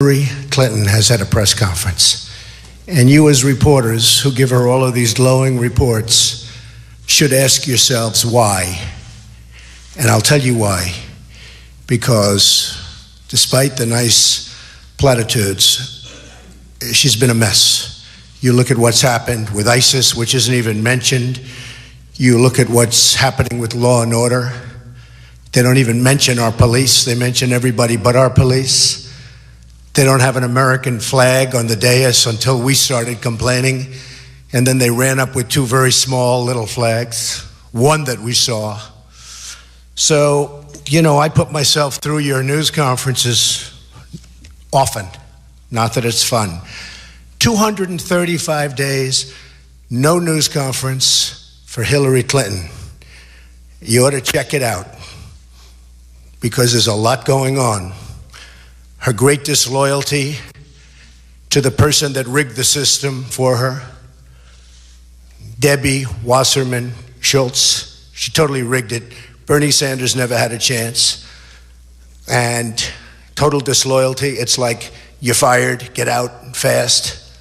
Hillary Clinton has had a press conference, and you as reporters who give her all of these glowing reports should ask yourselves why. And I'll tell you why. Because despite the nice platitudes, she's been a mess. You look at what's happened with ISIS, which isn't even mentioned. You look at what's happening with law and order. They don't even mention our police. They mention everybody but our police. They don't have an American flag on the dais until we started complaining. And then they ran up with two very small little flags, one that we saw. So, I put myself through your news conferences often. Not that it's fun. 235 days, no news conference for Hillary Clinton. You ought to check it out because there's a lot going on. Her great disloyalty to the person that rigged the system for her, Debbie Wasserman Schultz. She totally rigged it. Bernie Sanders never had a chance. And total disloyalty, it's like you're fired, get out fast.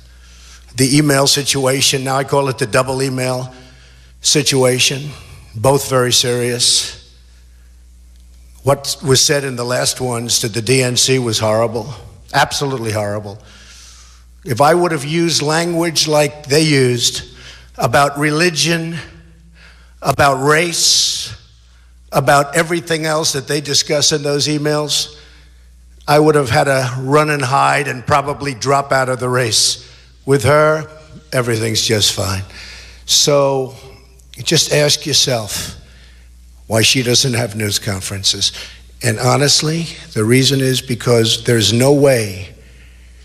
The email situation, now I call it the double email situation, both very serious. What was said in the last ones to the DNC was horrible, absolutely horrible. If I would have used language like they used about religion, about race, about everything else that they discuss in those emails, I would have had to run and hide and probably drop out of the race. With her, everything's just fine. So just ask yourself why she doesn't have news conferences. And honestly, the reason is because there's no way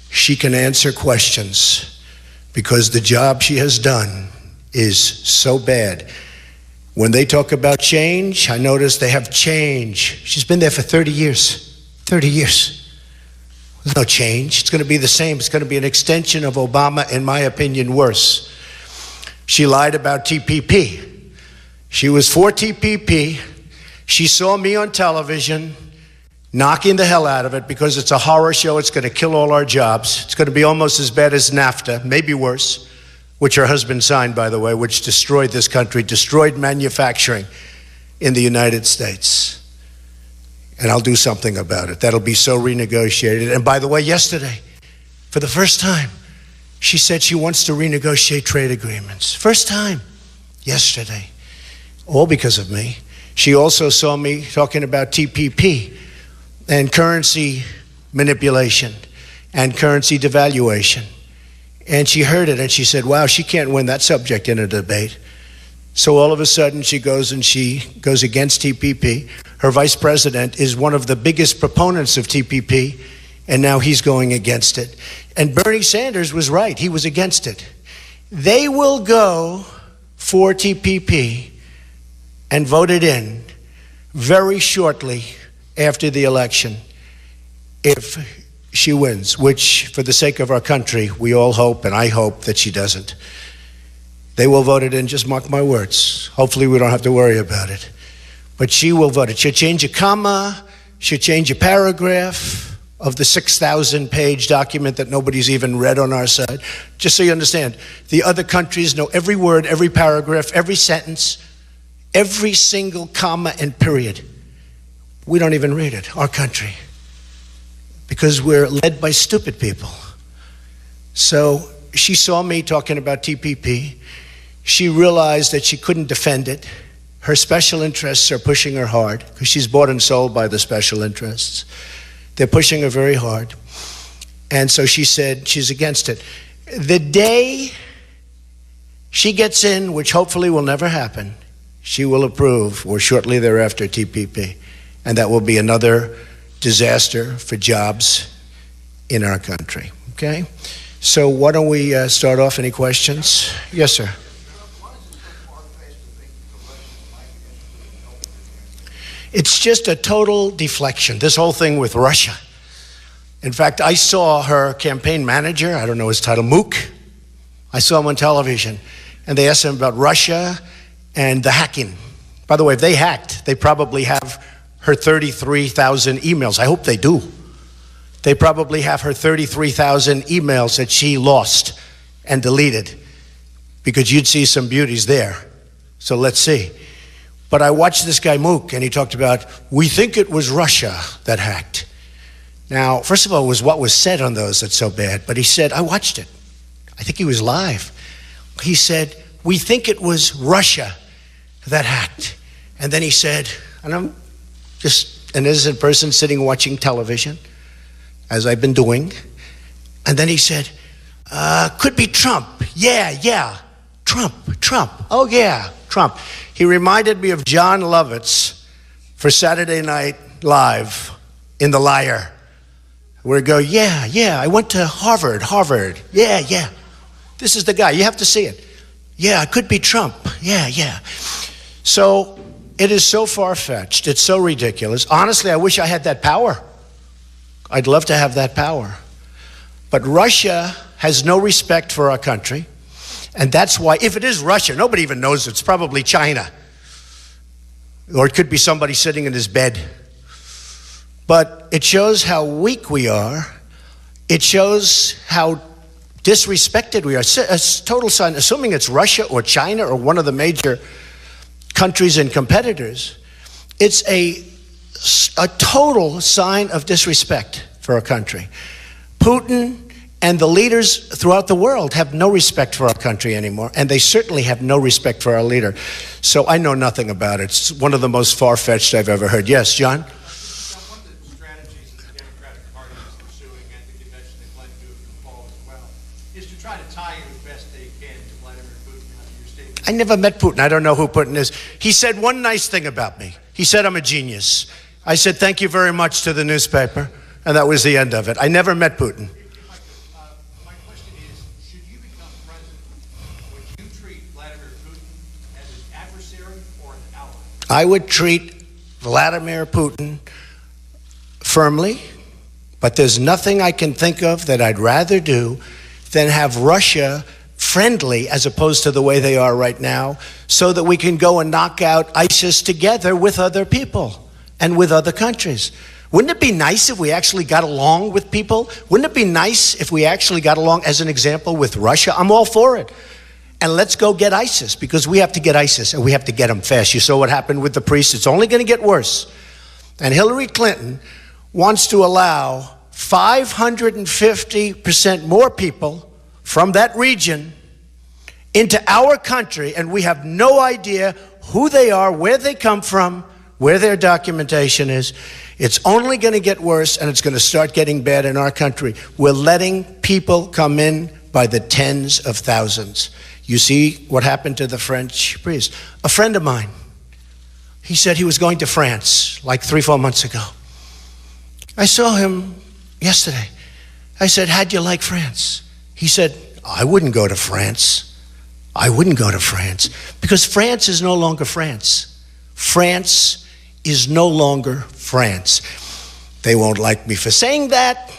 she can answer questions because the job she has done is so bad. When they talk about change, I notice they have change. She's been there for 30 years. 30 years. There's no change. It's going to be the same. It's going to be an extension of Obama, in my opinion, worse. She lied about TPP. She was for TPP. She saw me on television knocking the hell out of it because it's a horror show. It's going to kill all our jobs. It's going to be almost as bad as NAFTA, maybe worse, which her husband signed, by the way, which destroyed this country, destroyed manufacturing in the United States. And I'll do something about it. That'll be so renegotiated. And by the way, yesterday, for the first time, she said she wants to renegotiate trade agreements. First time, yesterday. All because of me. She also saw me talking about TPP and currency manipulation and currency devaluation. And she heard it and she said, wow, she can't win that subject in a debate. So all of a sudden she goes against TPP. Her vice president is one of the biggest proponents of TPP, and now he's going against it. And Bernie Sanders was right. He was against it. They will go for TPP and vote it in very shortly after the election if she wins, which for the sake of our country, we all hope, and I hope that she doesn't. They will vote it in, just mark my words. Hopefully we don't have to worry about it. But she will vote it. She'll change a comma, she'll change a paragraph of the 6,000-page document that nobody's even read on our side. Just so you understand, the other countries know every word, every paragraph, every sentence, every single comma and period. We don't even read it, our country, because we're led by stupid people. So she saw me talking about TPP. She realized that she couldn't defend it. Her special interests are pushing her hard because she's bought and sold by the special interests. They're pushing her very hard. And so she said she's against it. The day she gets in, which hopefully will never happen, she will approve, or shortly thereafter, TPP. And that will be another disaster for jobs in our country. Okay? So why don't we start off? Any questions? Yes, sir. It's just a total deflection, this whole thing with Russia. In fact, I saw her campaign manager, I don't know his title, Mook. I saw him on television, and they asked him about Russia and the hacking. By the way, if they hacked, they probably have her 33,000 emails. I hope they do. They probably have her 33,000 emails that she lost and deleted, because you'd see some beauties there. So let's see. But I watched this guy Mook, and he talked about, we think it was Russia that hacked. Now, first of all, it was what was said on those that's so bad. But he said, I watched it. I think he was live. He said, we think it was Russia that hacked. And then he said, and I'm just an innocent person sitting watching television, as I've been doing. And then he said, could be Trump. Yeah, Trump. Oh, yeah, Trump. He reminded me of John Lovitz for Saturday Night Live in The Liar, where he go, yeah, I went to Harvard. Yeah. This is the guy. You have to see it. Yeah, it could be Trump. Yeah. So it is so far-fetched. It's so ridiculous. Honestly, I wish I had that power. I'd love to have that power. But Russia has no respect for our country. And that's why, if it is Russia, nobody even knows. It's probably China. Or it could be somebody sitting in his bed. But it shows how weak we are. It shows how disrespected we are. A total sign, assuming it's Russia or China or one of the major countries and competitors, it's a total sign of disrespect for our country. Putin and the leaders throughout the world have no respect for our country anymore, and they certainly have no respect for our leader. So I know nothing about it. It's one of the most far-fetched I've ever heard. Yes, John? One of the strategies that the Democratic Party is pursuing, and the convention they plan to do it in the fall as well, is to try to tie in as best they can to Vladimir Putin out of your statement. I never met Putin. I don't know who Putin is. He said one nice thing about me. He said I'm a genius. I said thank you very much to the newspaper, and that was the end of it. I never met Putin. My question is, should you become president, would you treat Vladimir Putin as an adversary or an ally? I would treat Vladimir Putin firmly, but there's nothing I can think of that I'd rather do than have Russia friendly as opposed to the way they are right now, so that we can go and knock out ISIS together with other people and with other countries. Wouldn't it be nice if we actually got along with people? Wouldn't it be nice if we actually got along, as an example, with Russia? I'm all for it. And let's go get ISIS, because we have to get ISIS, and we have to get them fast. You saw what happened with the priests. It's only going to get worse. And Hillary Clinton wants to allow 550% more people from that region into our country, and we have no idea who they are, where they come from, where their documentation is. It's only going to get worse, and it's going to start getting bad in our country. We're letting people come in by the tens of thousands. You see what happened to the French priest. A friend of mine, he said he was going to France like 3-4 months ago. I saw him yesterday. I said, how'd you like France? He said, I wouldn't go to France. I wouldn't go to France, because France is no longer France. France is no longer France. They won't like me for saying that,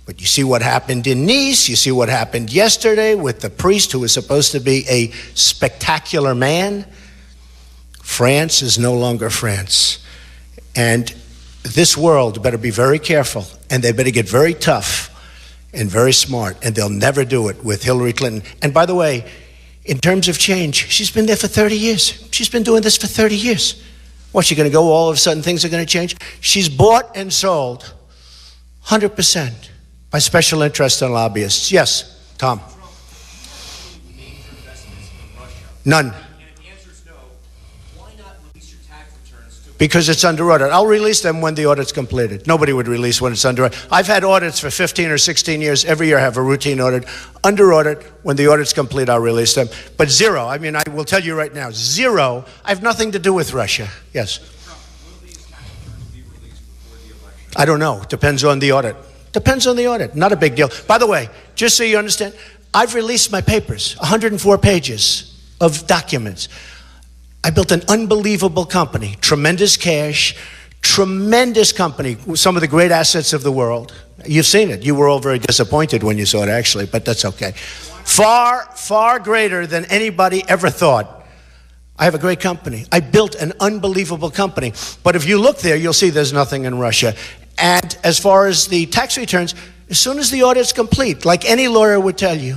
but you see what happened in Nice. You see what happened yesterday with the priest who was supposed to be a spectacular man. France is no longer France. And this world better be very careful, and they better get very tough and very smart, and they'll never do it with Hillary Clinton. And by the way, in terms of change, she's been there for 30 years. She's been doing this for 30 years. What's she going to go, all of a sudden things are going to change? She's bought and sold 100% by special interests and lobbyists. Yes, Tom? None. Because it's under audit. I'll release them when the audit's completed. Nobody would release when it's under audit. I've had audits for 15 or 16 years. Every year I have a routine audit. Under audit, when the audit's complete, I'll release them. But zero, I mean, I will tell you right now, zero, I have nothing to do with Russia. Yes? Will these tax returns be released before the election? I don't know. Depends on the audit. Depends on the audit. Not a big deal. By the way, just so you understand, I've released my papers, 104 pages of documents. I built an unbelievable company, tremendous cash, tremendous company, some of the great assets of the world. You've seen it. You were all very disappointed when you saw it, actually, but that's okay. Far, far greater than anybody ever thought. I have a great company. I built an unbelievable company. But if you look there, you'll see there's nothing in Russia. And as far as the tax returns, as soon as the audit's complete, like any lawyer would tell you,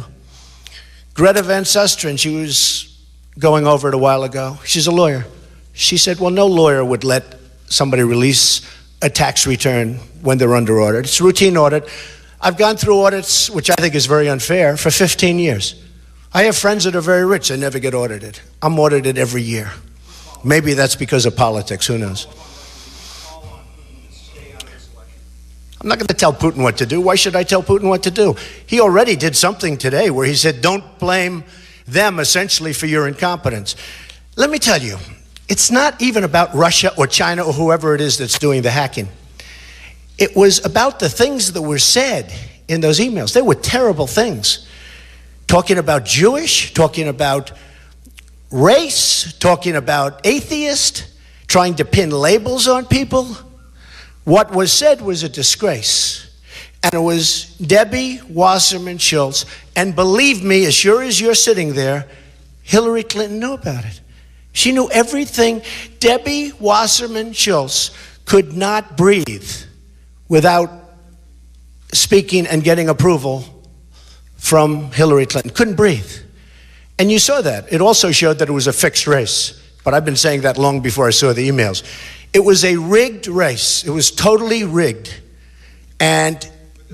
Greta Van Susteren, she was going over it a while ago. She's a lawyer. She said, well, no lawyer would let somebody release a tax return when they're under audit. It's a routine audit. I've gone through audits, which I think is very unfair, for 15 years. I have friends that are very rich. They never get audited. I'm audited every year. Maybe that's because of politics. Who knows? I'm not going to tell Putin what to do. Why should I tell Putin what to do? He already did something today where he said, don't blame them essentially for your incompetence. Let me tell you, it's not even about Russia or China or whoever it is that's doing the hacking. It was about the things that were said in those emails. They were terrible things. Talking about Jewish, talking about race, talking about atheist, trying to pin labels on people. What was said was a disgrace. And it was Debbie Wasserman Schultz. And believe me, as sure as you're sitting there, Hillary Clinton knew about it. She knew everything. Debbie Wasserman Schultz could not breathe without speaking and getting approval from Hillary Clinton. Couldn't breathe. And you saw that. It also showed that it was a fixed race. But I've been saying that long before I saw the emails. It was a rigged race. It was totally rigged. And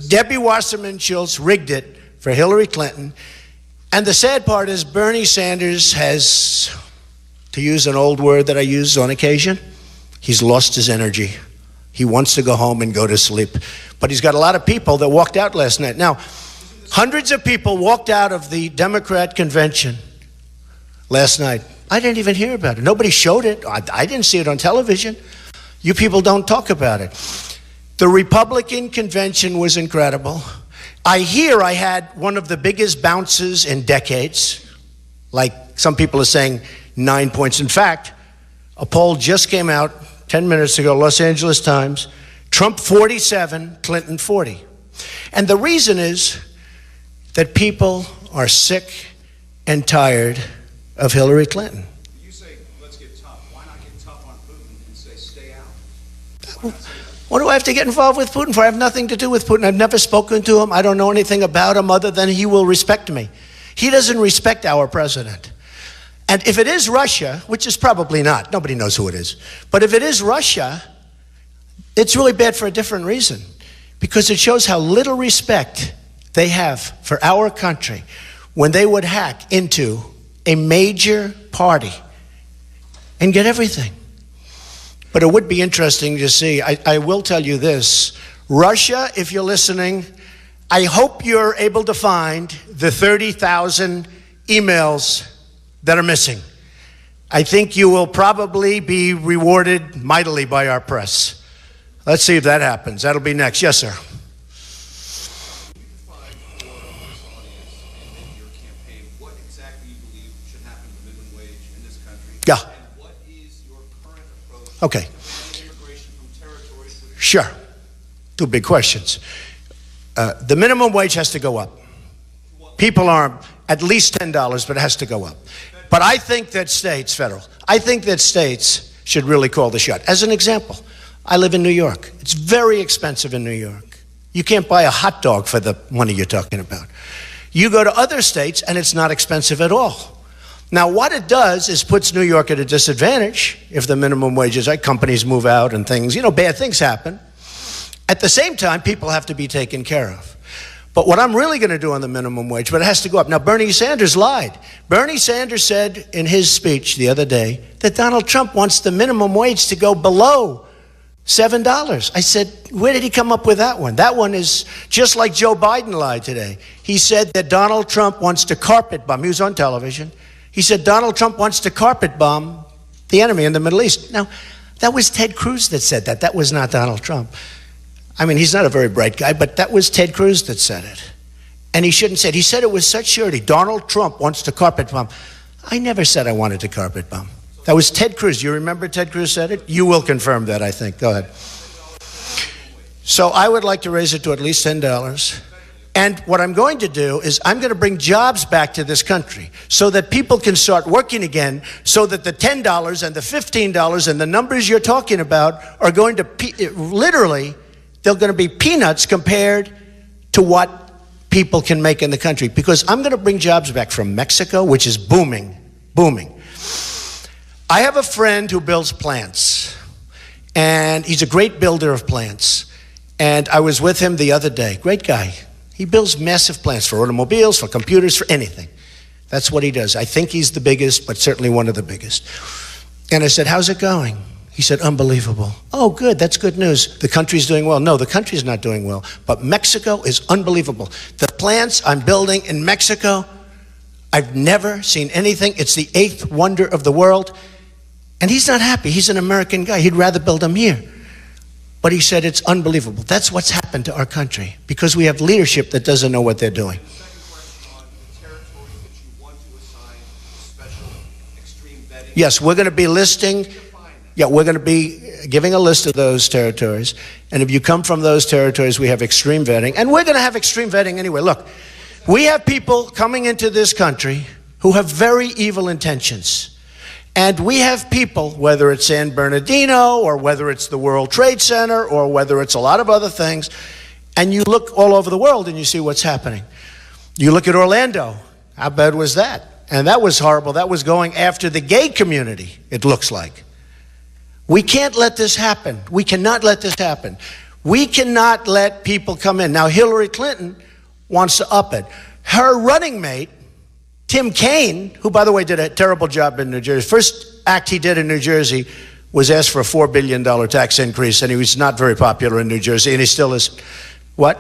Debbie Wasserman Schultz rigged it for Hillary Clinton. And the sad part is Bernie Sanders has, to use an old word that I use on occasion, he's lost his energy. He wants to go home and go to sleep. But he's got a lot of people that walked out last night. Now, hundreds of people walked out of the Democrat convention last night. I didn't even hear about it. Nobody showed it. I didn't see it on television. You people don't talk about it. The Republican convention was incredible. I hear I had one of the biggest bounces in decades. Like some people are saying 9 points. In fact, a poll just came out 10 minutes ago, Los Angeles Times. Trump 47, Clinton 40. And the reason is that people are sick and tired of Hillary Clinton. You say, let's get tough. Why not get tough on Putin and say, stay out? What do I have to get involved with Putin for? I have nothing to do with Putin. I've never spoken to him. I don't know anything about him other than he will respect me. He doesn't respect our president. And if it is Russia, which is probably not, nobody knows who it is, but if it is Russia, it's really bad for a different reason, because it shows how little respect they have for our country when they would hack into a major party and get everything. But it would be interesting to see. I will tell you this. Russia, if you're listening, I hope you're able to find the 30,000 emails that are missing. I think you will probably be rewarded mightily by our press. Let's see if that happens. That'll be next. Yes, sir. Yeah. And what is your current approach Okay. to immigration from territories with Sure. Two big questions. The minimum wage has to go up. People are at least $10, but it has to go up. But I think that states, federal, I think that states should really call the shot. As an example, I live in New York. It's very expensive in New York. You can't buy a hot dog for the money you're talking about. You go to other states and it's not expensive at all. Now, what it does is puts New York at a disadvantage if the minimum wages, like companies move out and things, bad things happen. At the same time, people have to be taken care of. But what I'm really going to do on the minimum wage, but it has to go up. Now, Bernie Sanders lied. Bernie Sanders said in his speech the other day that Donald Trump wants the minimum wage to go below $7. I said, where did he come up with that one? That one is just like Joe Biden lied today. He said that Donald Trump wants to carpet bomb. He was on television. He said Donald Trump wants to carpet bomb the enemy in the Middle East. Now, that was Ted Cruz that said that. That was not Donald Trump. I mean, he's not a very bright guy, but that was Ted Cruz that said it. And he shouldn't say it. He said it with such surety. Donald Trump wants to carpet bomb. I never said I wanted to carpet bomb. That was Ted Cruz. You remember Ted Cruz said it? You will confirm that, I think. Go ahead. So I would like to raise it to at least $10. And what I'm going to do is I'm going to bring jobs back to this country so that people can start working again, so that the $10 and the $15 and the numbers you're talking about are going to literally they're going to be peanuts compared to what people can make in the country. Because I'm going to bring jobs back from Mexico, which is booming, booming. I have a friend who builds plants, and he's a great builder of plants. And I was with him the other day. Great guy. He builds massive plants for automobiles, for computers, for anything. That's what he does. I think he's the biggest, but certainly one of the biggest. And I said, how's it going? He said, unbelievable. Oh, good. That's good news. The country's doing well. No, the country's not doing well. But Mexico is unbelievable. The plants I'm building in Mexico, I've never seen anything. It's the 8th wonder of the world. And he's not happy. He's an American guy. He'd rather build them here. But he said it's unbelievable. That's what's happened to our country because we have leadership that doesn't know what they're doing. The second question on the territories that you want to assign special extreme vetting. Yes, we're going to be listing. Yeah, we're going to be giving a list of those territories. And if you come from those territories, we have extreme vetting. And we're going to have extreme vetting anyway. Look, we have people coming into this country who have very evil intentions. And we have people, whether it's San Bernardino or whether it's the World Trade Center or whether it's a lot of other things, and you look all over the world and you see what's happening. You look at Orlando. How bad was that? And that was horrible. That was going after the gay community, it looks like. We can't let this happen. We cannot let this happen. We cannot let people come in. Now, Hillary Clinton wants to up it. Her running mate, Tim Kaine, who, by the way, did a terrible job in New Jersey. First act he did in New Jersey was ask for a $4 billion tax increase, and he was not very popular in New Jersey, and he still is. What?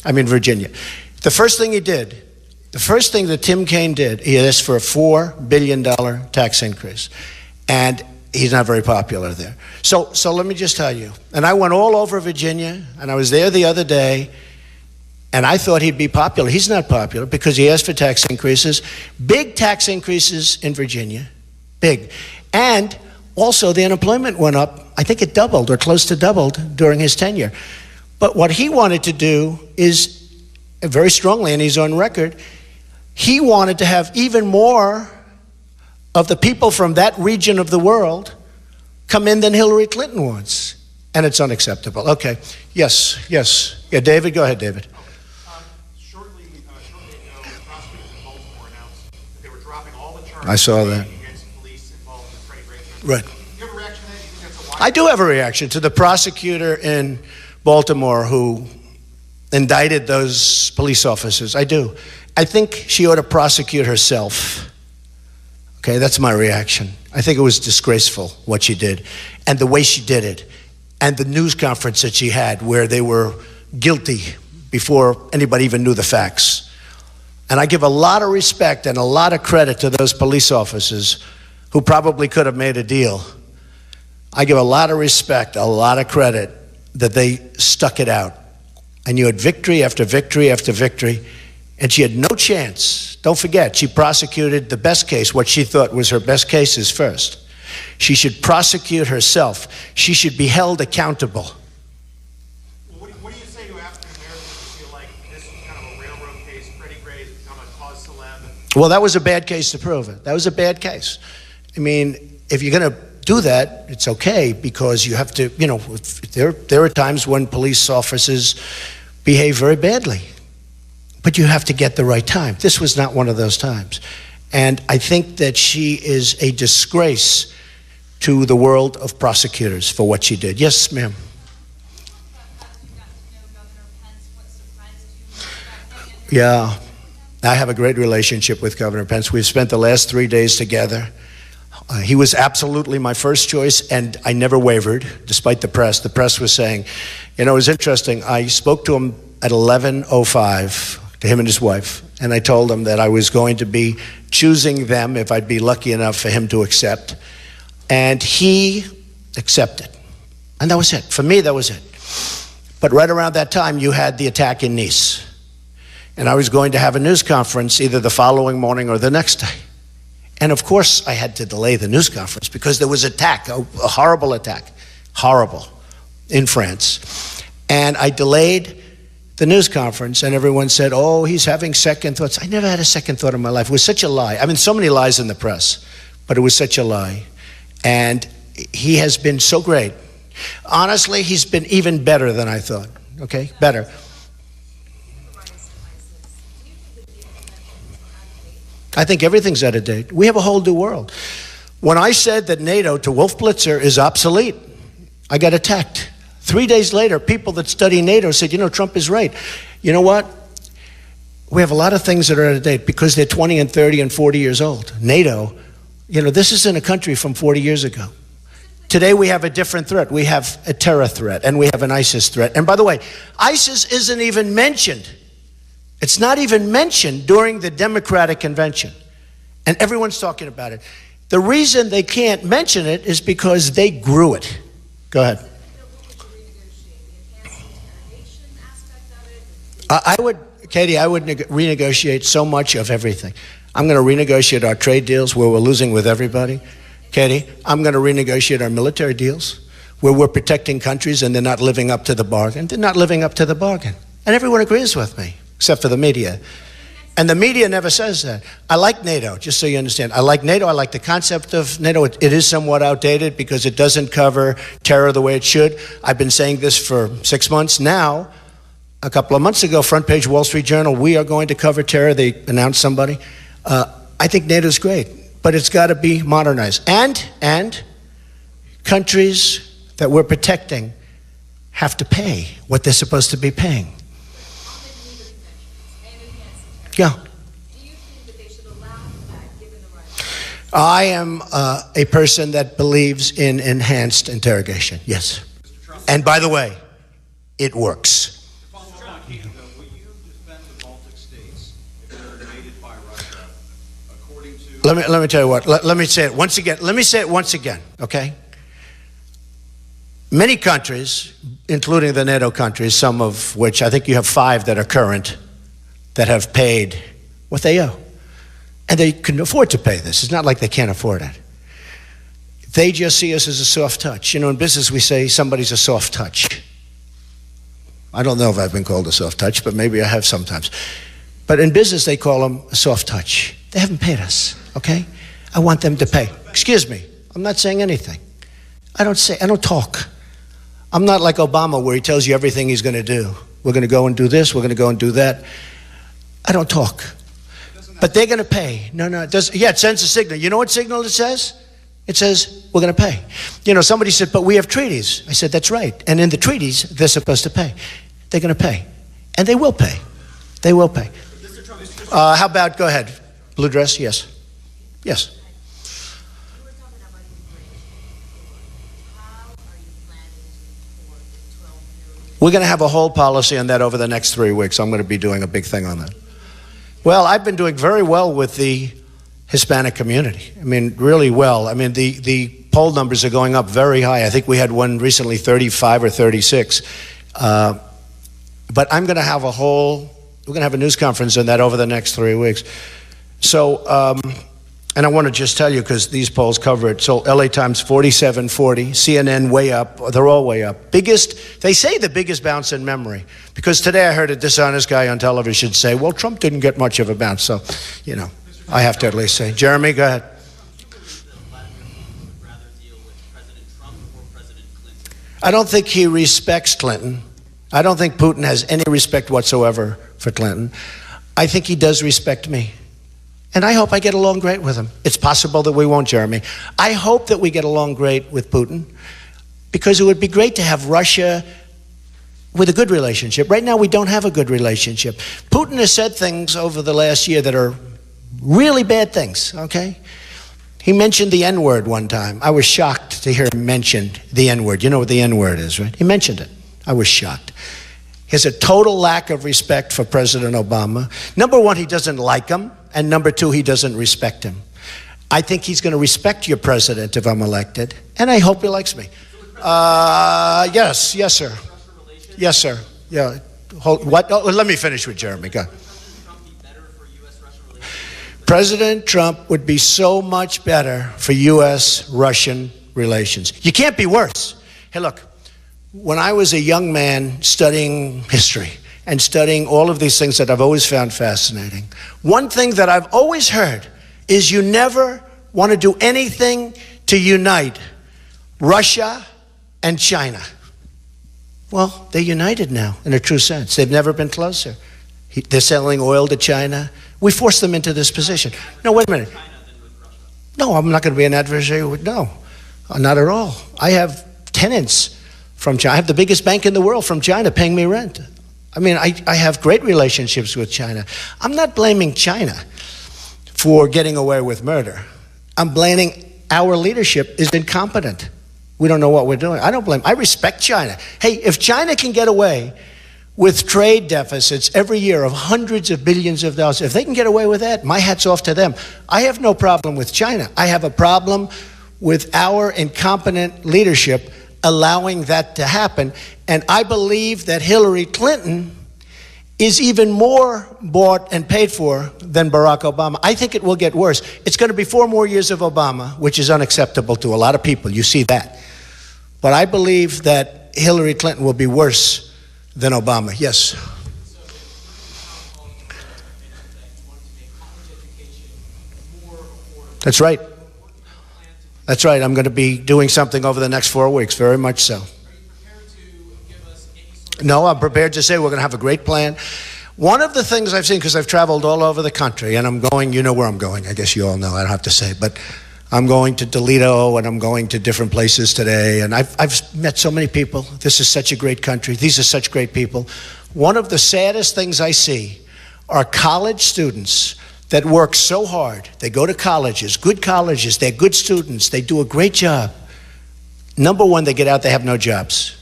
I mean, Virginia. The first thing he did, the first thing that Tim Kaine did, he asked for a $4 billion tax increase. And he's not very popular there. So let me just tell you, and I went all over Virginia, and I was there the other day, and I thought he'd be popular. He's not popular because he asked for tax increases, big tax increases in Virginia, big. And also the unemployment went up. I think it doubled or close to doubled during his tenure. But what he wanted to do is, very strongly, and he's on record, he wanted to have even more of the people from that region of the world come in than Hillary Clinton wants. And it's unacceptable. Okay. Yes. Yeah, David, go ahead, David. Shortly ago, prosecutors in Baltimore announced that they were dropping all the charges I saw that. against police involved in Freddie Gray. Right. You have a reaction to that? You think that's a wise I do have a reaction to the prosecutor in Baltimore who indicted those police officers. I do. I think she ought to prosecute herself. Okay, that's my reaction. I think it was disgraceful what she did and the way she did it and the news conference that she had where they were guilty before anybody even knew the facts. And I give a lot of respect and a lot of credit to those police officers who probably could have made a deal. I give a lot of respect, a lot of credit that they stuck it out. And you had victory after victory after victory. And she had no chance. Don't forget, she prosecuted the best case, what she thought was her best cases first. She should prosecute herself. She should be held accountable. What do you say to African Americans who feel like this was kind of a railroad case? Freddie Gray has become a cause célèbre. Well, that was a bad case to prove it. That was a bad case. I mean, if you're going to do that, it's okay because you have to, you know, there are times when police officers behave very badly. But you have to get the right time. This was not one of those times. And I think that she is a disgrace to the world of prosecutors for what she did. Yes, ma'am. Yeah, I have a great relationship with Governor Pence. We've spent the last 3 days together. He was absolutely my first choice, and I never wavered, despite the press. The press was saying, you know, it was interesting. I spoke to him at 11:05. To him and his wife, and I told him that I was going to be choosing them if I'd be lucky enough for him to accept, and he accepted, and that was it. For me, that was it. But right around that time, you had the attack in Nice, and I was going to have a news conference either the following morning or the next day, and of course, I had to delay the news conference because there was an attack, a horrible attack, horrible, in France, and I delayed the news conference, and everyone said, oh, he's having second thoughts. I never had a second thought in my life. It was such a lie. I mean, so many lies in the press, but it was such a lie. And he has been so great. Honestly, he's been even better than I thought, okay? Better. I think everything's out of date. We have a whole new world. When I said that NATO to Wolf Blitzer is obsolete, I got attacked. 3 days later, people that study NATO said, you know, Trump is right. You know what? We have a lot of things that are out of date because they're 20 and 30 and 40 years old. NATO, you know, this isn't a country from 40 years ago. Today we have a different threat. We have a terror threat and we have an ISIS threat. And by the way, ISIS isn't even mentioned. It's not even mentioned during the Democratic convention. And everyone's talking about it. The reason they can't mention it is because they grew it. Go ahead. Katie, I would renegotiate so much of everything. I'm going to renegotiate our trade deals where we're losing with everybody. Katie, I'm going to renegotiate our military deals where we're protecting countries and they're not living up to the bargain. They're not living up to the bargain. And everyone agrees with me, except for the media. And the media never says that. I like NATO, just so you understand. I like NATO. I like the concept of NATO. It is somewhat outdated because it doesn't cover terror the way it should. I've been saying this for 6 months now. A couple of months ago, front page Wall Street Journal, we are going to cover terror. They announced somebody. I think NATO's great, but it's got to be modernized. And countries that we're protecting have to pay what they're supposed to be paying. Yeah. Do you think that they should allow that, given the right? I am a person that believes in enhanced interrogation, yes. And by the way, it works. Will you defend the Baltic states if they're invaded by Russia, according to... Let me tell you what. Let me say it once again. Let me say it once again, okay? Many countries, including the NATO countries, some of which I think you have 5 that are current, that have paid what they owe. And they can afford to pay this. It's not like they can't afford it. They just see us as a soft touch. You know, in business we say somebody's a soft touch. I don't know if I've been called a soft touch, but maybe I have sometimes. But in business they call them a soft touch. They haven't paid us, okay? I want them to pay. Excuse me, I'm not saying anything. I don't talk. I'm not like Obama where he tells you everything he's going to do. We're going to go and do this, we're going to go and do that. I don't talk. But they're going to pay. No, it doesn't. Yeah, it sends a signal. You know what signal it says? It says, we're going to pay. You know, somebody said, but we have treaties. I said, that's right. And in the treaties, they're supposed to pay. They're going to pay. And they will pay. They will pay. How about, go ahead. Blue dress, yes. Yes. You were talking about immigration. How are you planning for the 12-year? We're going to have a whole policy on that over the next 3 weeks. I'm going to be doing a big thing on that. Well, I've been doing very well with the Hispanic community. I mean, really well. I mean, the poll numbers are going up very high. I think we had one recently, 35 or 36. But I'm going to have we're going to have a news conference on that over the next 3 weeks. So, and I want to just tell you, because these polls cover it. So LA Times 47-40, CNN way up. They're all way up. They say the biggest bounce in memory. Because today I heard a dishonest guy on television say, well, Trump didn't get much of a bounce. So, you know, I have to at least say. Jeremy, go ahead. I don't think he respects Clinton. I don't think Putin has any respect whatsoever for Clinton. I think he does respect me. And I hope I get along great with him. It's possible that we won't, Jeremy. I hope that we get along great with Putin, because it would be great to have Russia with a good relationship. Right now, we don't have a good relationship. Putin has said things over the last year that are really bad things, okay? He mentioned the N-word one time. I was shocked to hear him mention the N-word. You know what the N-word is, right? He mentioned it. I was shocked. He has a total lack of respect for President Obama. Number one, he doesn't like him. And number two, he doesn't respect him. I think he's going to respect your president if I'm elected. And I hope he likes me. Yes, sir. Yes, sir. Yeah. What? Oh, let me finish with Jeremy. Go. President Trump would be so much better for U.S.-Russian relations. You can't be worse. Hey, look, when I was a young man studying history and studying all of these things that I've always found fascinating, one thing that I've always heard is you never want to do anything to unite Russia and China. Well, they're united now in a true sense. They've never been closer. They're selling oil to China. We forced them into this position. No, wait a minute. No, I'm not going to be an adversary with, no, not at all. I have tenants from China. I have the biggest bank in the world from China paying me rent. I mean, I have great relationships with China. I'm not blaming China for getting away with murder. I'm blaming our leadership is incompetent. We don't know what we're doing. I don't blame. I respect China. Hey, if China can get away with trade deficits every year of hundreds of billions of dollars, if they can get away with that, my hat's off to them. I have no problem with China. I have a problem with our incompetent leadership allowing that to happen. And I believe that Hillary Clinton is even more bought and paid for than Barack Obama. I think it will get worse. It's going to be 4 more years of Obama, which is unacceptable to a lot of people. You see that. But I believe that Hillary Clinton will be worse than Obama. Yes? That's right. That's right. I'm going to be doing something over the next 4 weeks, very much so. No, I'm prepared to say we're going to have a great plan. One of the things I've seen, because I've traveled all over the country, and I'm going, you know where I'm going, I guess you all know, I don't have to say, but I'm going to Toledo, and I'm going to different places today, and I've met so many people. This is such a great country. These are such great people. One of the saddest things I see are college students that work so hard. They go to colleges, they're good students, they do a great job. Number one, they get out, they have no jobs.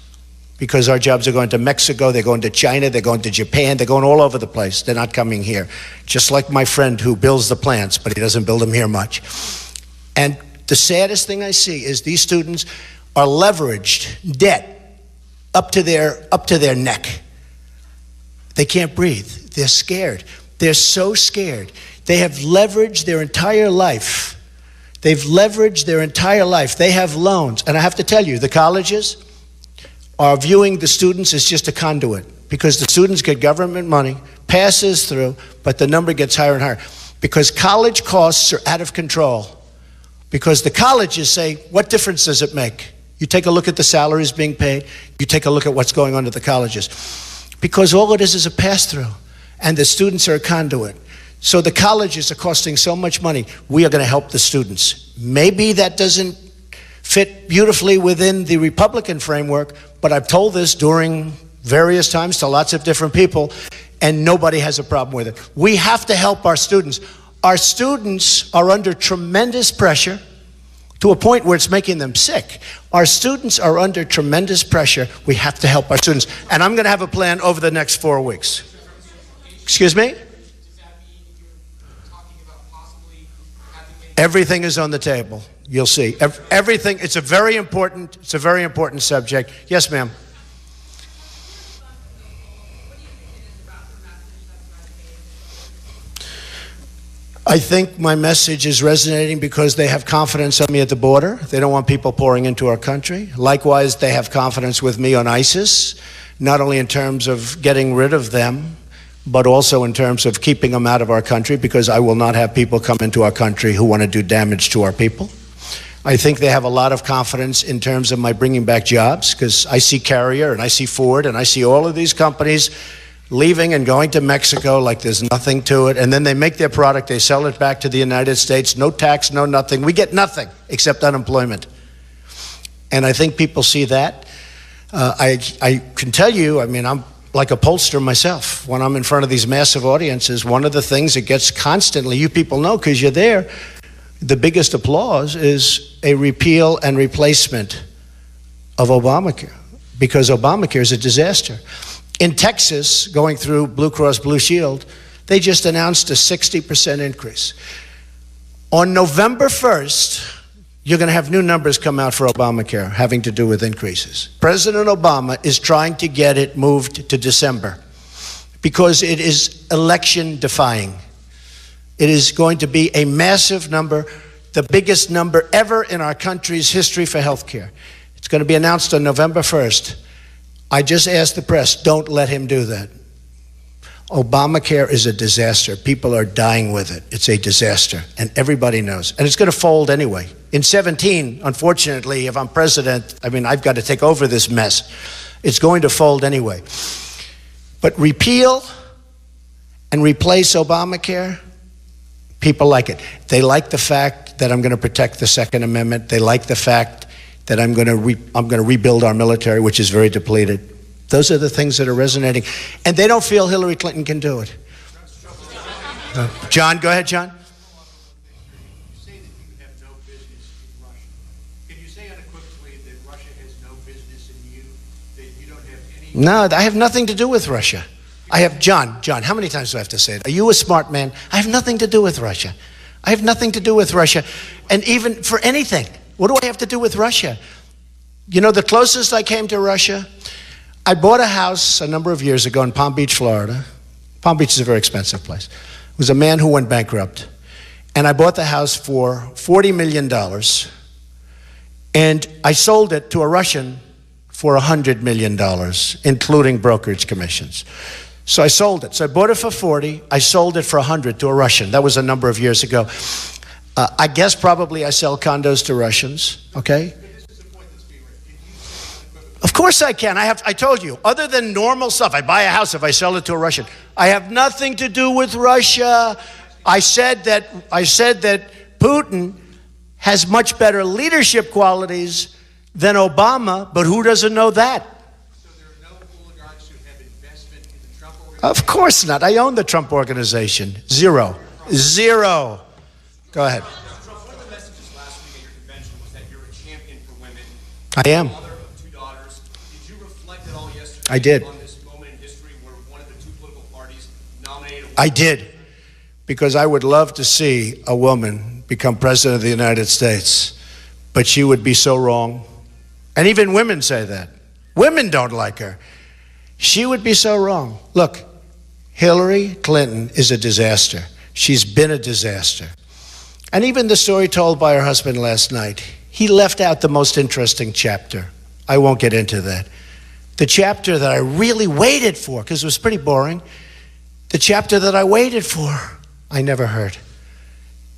Because our jobs are going to Mexico, they're going to China, they're going to Japan, they're going all over the place. They're not coming here. Just like my friend who builds the plants, but he doesn't build them here much. And the saddest thing I see is these students are leveraged, debt, up to their neck. They can't breathe. They're scared. They're so scared. They have leveraged their entire life. They've leveraged their entire life. They have loans. And I have to tell you, the colleges are viewing the students as just a conduit because the students get government money, passes through, but the number gets higher and higher because college costs are out of control. Because the colleges say, what difference does it make? You take a look at the salaries being paid, you take a look at what's going on at the colleges. Because all it is a pass-through, and the students are a conduit. So the colleges are costing so much money, we are going to help the students. Maybe that doesn't fit beautifully within the Republican framework, but I've told this during various times to lots of different people, and nobody has a problem with it. We have to help our students. Our students are under tremendous pressure to a point where it's making them sick. Our students are under tremendous pressure. We have to help our students. And I'm going to have a plan over the next 4 weeks. Excuse me? Everything is on the table. You'll see. Everything. It's a very important subject. Yes, ma'am. I think my message is resonating because they have confidence in me at the border. They don't want people pouring into our country. Likewise, they have confidence with me on ISIS, not only in terms of getting rid of them, but also in terms of keeping them out of our country, because I will not have people come into our country who want to do damage to our people. I think they have a lot of confidence in terms of my bringing back jobs, because I see Carrier and I see Ford and I see all of these companies leaving and going to Mexico like there's nothing to it, and then they make their product, they sell it back to the United States, no tax, no nothing. We get nothing except unemployment. And I think people see that. I can tell you, I mean, I'm like a pollster myself. When I'm in front of these massive audiences, one of the things that gets constantly, you people know because you're there, the biggest applause is a repeal and replacement of Obamacare, because Obamacare is a disaster. In Texas, going through Blue Cross Blue Shield, they just announced a 60% increase. On November 1st, you're going to have new numbers come out for Obamacare having to do with increases. President Obama is trying to get it moved to December because it is election defying. It is going to be a massive number, the biggest number ever in our country's history for health care. It's going to be announced on November 1st. I just asked the press, don't let him do that. Obamacare is a disaster. People are dying with it. It's a disaster, and everybody knows. And it's going to fold anyway. In 17, unfortunately, if I'm president, I mean, I've got to take over this mess. It's going to fold anyway. But repeal and replace Obamacare, people like it. They like the fact that I'm going to protect the Second Amendment. They like the fact that I'm going to rebuild our military, which is very depleted. Those are the things that are resonating. And they don't feel Hillary Clinton can do it. John, go ahead, John. You say that you have no business in Russia. Can you say unequivocally that Russia has no business in you, that you don't have any... No, I have nothing to do with Russia. I have, John, how many times do I have to say it? Are you a smart man? I have nothing to do with Russia. I have nothing to do with Russia. And even for anything, what do I have to do with Russia? You know, the closest I came to Russia, I bought a house a number of years ago in Palm Beach, Florida. Palm Beach is a very expensive place. It was a man who went bankrupt. And I bought the house for $40 million. And I sold it to a Russian for $100 million, including brokerage commissions. So I sold it. So I bought it for 40. I sold it for 100 to a Russian. That was a number of years ago. I guess probably I sell condos to Russians, okay? Of course I can. I told you, other than normal stuff, I buy a house if I sell it to a Russian. I have nothing to do with Russia. I said that Putin has much better leadership qualities than Obama, but who doesn't know that? So there are no oligarchs who have investment in the Trump organization? Of course not. I own the Trump organization. Zero. Go ahead. Trump, one of the messages last week at your convention was that you're a champion for women. I am. Mother of 2 daughters. Did you reflect at all yesterday I did. on this moment in history where one of the 2 political parties nominated a woman? I did. Because I would love to see a woman become president of the United States. But she would be so wrong. And even women say that. Women don't like her. She would be so wrong. Look, Hillary Clinton is a disaster. She's been a disaster. And even the story told by her husband last night, he left out the most interesting chapter. I won't get into that. The chapter that I really waited for, because it was pretty boring, the chapter that I waited for, I never heard.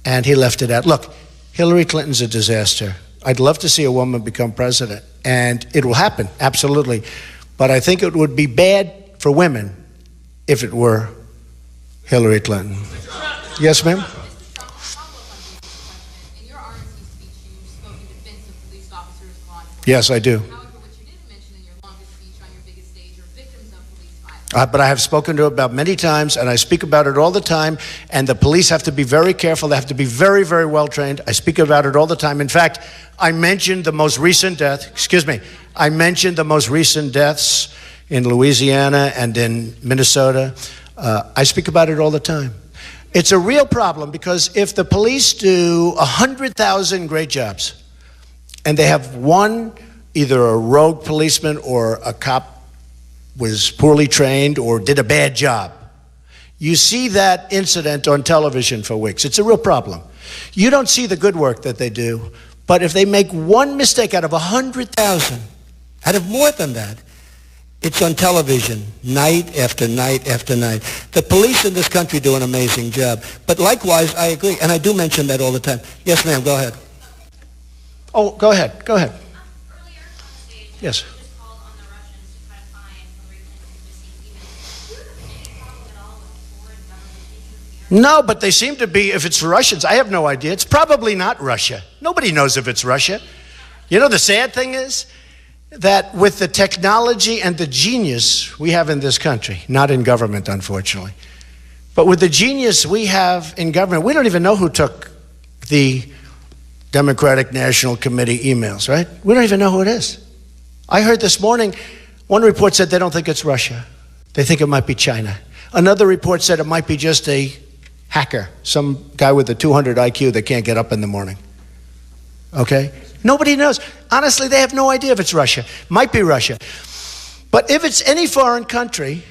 And he left it out. Look, Hillary Clinton's a disaster. I'd love to see a woman become president, and it will happen, absolutely. But I think it would be bad for women if it were Hillary Clinton. Yes, ma'am? Mr. Trump, follow up on this question. In your RNC speech, you spoke in defense of police officers, law enforcement. Yes, I do. However, what you didn't mention in your longest speech on your biggest stage are victims of police violence. But I have spoken to it about many times, and I speak about it all the time, and the police have to be very careful. They have to be very, very well trained. I speak about it all the time. In fact, I mentioned the most recent death, I mentioned the most recent deaths in Louisiana and in Minnesota. I speak about it all the time. It's a real problem because if the police do 100,000 great jobs and they have one, either a rogue policeman or a cop was poorly trained or did a bad job, you see that incident on television for weeks. It's a real problem. You don't see the good work that they do, but if they make one mistake out of 100,000, out of more than that, it's on television, night after night after night. The police in this country do an amazing job. But likewise, I agree, and I do mention that all the time. Yes, ma'am, go ahead. Oh, go ahead. Earlier on stage, Yes. you just called on the Russians to try to find Hillary Clinton's missing emails. Do you have any problem at all with foreign government interference? No, but they seem to be, if it's Russians, I have no idea. It's probably not Russia. Nobody knows if it's Russia. You know, the sad thing is that with the technology and the genius we have in this country, not in government, unfortunately, but with the genius we have in government, we don't even know who took the Democratic National Committee emails, right? We don't even know who it is. I heard this morning, one report said they don't think it's Russia. They think it might be China. Another report said it might be just a hacker, some guy with a 200 IQ that can't get up in the morning. Okay? Nobody knows. Honestly, they have no idea if it's Russia. Might be Russia. But if it's any foreign country,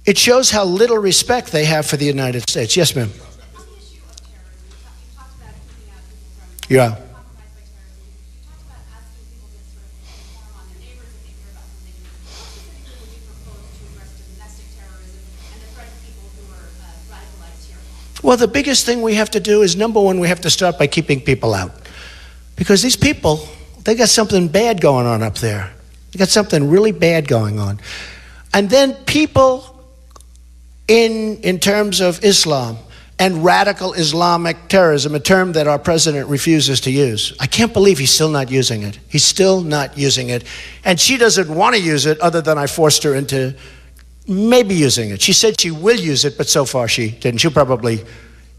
it shows how little respect they have for the United States. Yes, ma'am. On the issue of terrorism, you talked about keeping out people from Yeah. compromised by terrorism. You talked about asking people to sort of inform on their neighbors if they hear about something. What specifically would you propose to address domestic terrorism and the threat of people who are radicalized here? Well, the biggest thing we have to do is, number one, we have to start by keeping people out. Because these people, they got something bad going on up there. They got something really bad going on. And then people in terms of Islam and radical Islamic terrorism, a term that our president refuses to use. I can't believe he's still not using it. He's still not using it. And she doesn't want to use it other than I forced her into maybe using it. She said she will use it, but so far she didn't. She'll probably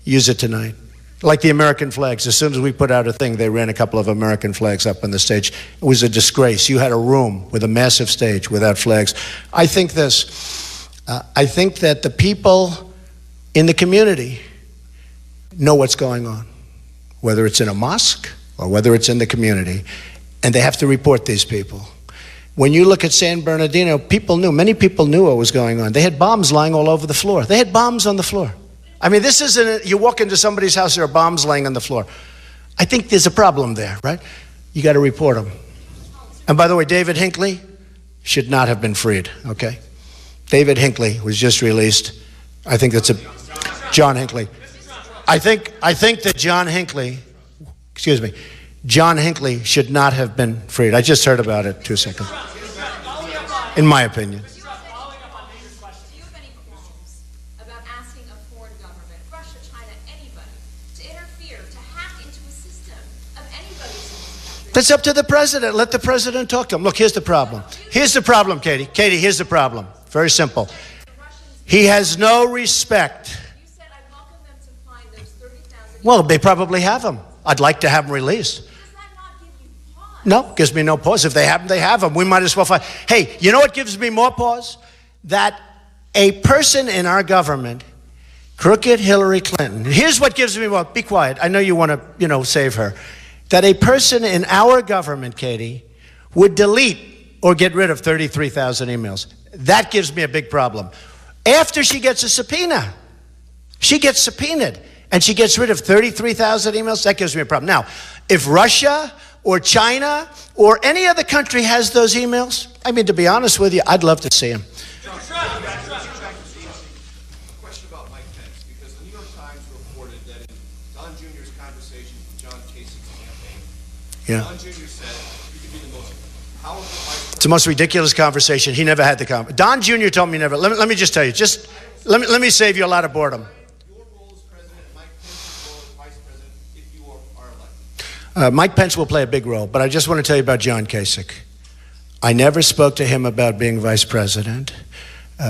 use it tonight. Like the American flags. As soon as we put out a thing, they ran a couple of American flags up on the stage. It was a disgrace. You had a room with a massive stage without flags. I think this. I think that the people in the community know what's going on, whether it's in a mosque or whether it's in the community, and they have to report these people. When you look at San Bernardino, many people knew what was going on. They had bombs lying all over the floor. They had bombs on the floor. I mean, this isn't, you walk into somebody's house, there are bombs laying on the floor. I think there's a problem there, right? You got to report them. And by the way, David Hinckley should not have been freed, okay? David Hinckley was just released. I think that's John Hinckley. I think that John Hinckley should not have been freed. I just heard about it 2 seconds. In my opinion. Do you have any qualms about asking a foreign government, Russia, China, anybody, to interfere, to hack into a system of anybody's country? That's up to the president. Let the president talk to him. Look, here's the problem. Here's the problem, Katie. Katie, here's the problem. Very simple. He has no respect. You said I welcome them to find those 30,000. Well, they probably have them. I'd like to have them released. Does that not give you pause? No, gives me no pause. If they have them, they have them. We might as well find. Hey, you know what gives me more pause? That a person in our government, crooked Hillary Clinton, here's what gives me more, be quiet. I know you want to, save her. That a person in our government, Katie, would delete or get rid of 33,000 emails. That gives me a big problem. After she gets a subpoena, she gets subpoenaed, and she gets rid of 33,000 emails, that gives me a problem. Now, if Russia or China or any other country has those emails, I mean, to be honest with you, I'd love to see them. Question about Mike Pence, because the New York Times reported that in Don Jr.'s conversation with John Kasich's campaign, Don Jr. said you could be the most powerful vice. It's the most ridiculous conversation. He never had the conversation. Don Jr. told me never. Let me just tell you. Let me save you a lot of boredom. Your role as president, Mike Pence's role as vice president, if you are elected. Mike Pence will play a big role, but I just want to tell you about John Kasich. I never spoke to him about being vice president.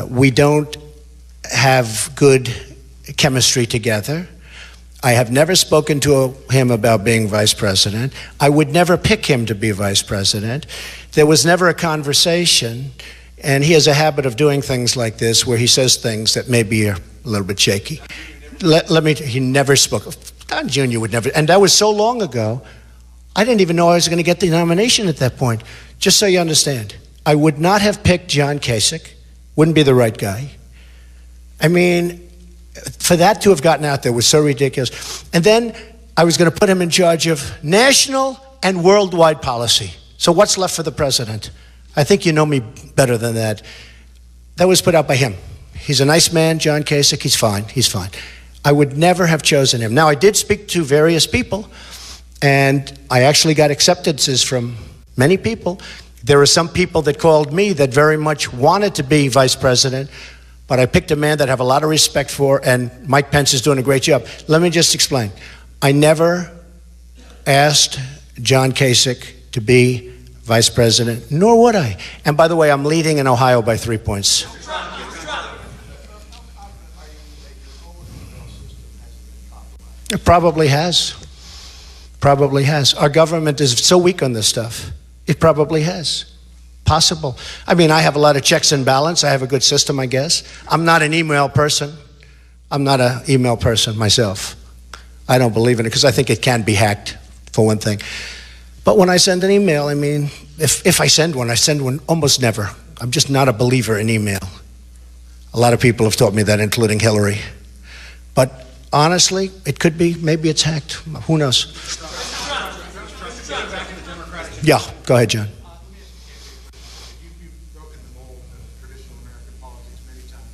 We don't have good chemistry together. I have never spoken to him about being vice president. I would never pick him to be vice president. There was never a conversation, and he has a habit of doing things like this where he says things that maybe are a little bit shaky. He never spoke. Don Jr. would never, and that was so long ago, I didn't even know I was going to get the nomination at that point. Just so you understand, I would not have picked John Kasich, wouldn't be the right guy. I mean, for that to have gotten out there was so ridiculous. And then I was going to put him in charge of national and worldwide policy. So what's left for the president? I think you know me better than that. That was put out by him. He's a nice man, John Kasich. He's fine. He's fine. I would never have chosen him. Now, I did speak to various people, and I actually got acceptances from many people. There were some people that called me that very much wanted to be vice president, but I picked a man that I have a lot of respect for, and Mike Pence is doing a great job. Let me just explain. I never asked John Kasich to be vice president, nor would I. And by the way, I'm leading in Ohio by 3 points. It probably has. Probably has. Our government is so weak on this stuff. It probably has. Possible. I mean, I have a lot of checks and balance. I have a good system, I guess. I'm not an email person. I'm not an email person myself. I don't believe in it because I think it can be hacked, for one thing. But when I send an email, I mean, if I send one almost never. I'm just not a believer in email. A lot of people have taught me that, including Hillary. But honestly, it could be, maybe it's hacked. Who knows? Yeah, go ahead, John. You've broken the mold of traditional American politics many times.